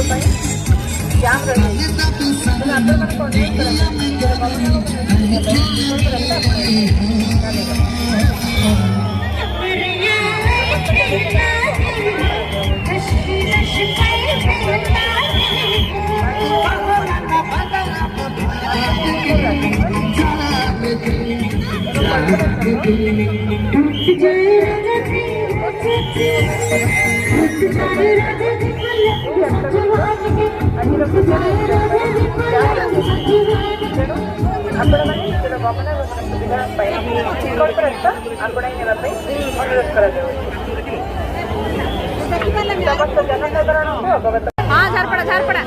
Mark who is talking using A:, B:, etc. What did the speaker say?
A: जाम रही అక్కడ ఇక్కడ గమన సువిధా పై కొత్త అక్కడ సమస్త జనసాధారణ
B: झारपड़ा झारपड़ा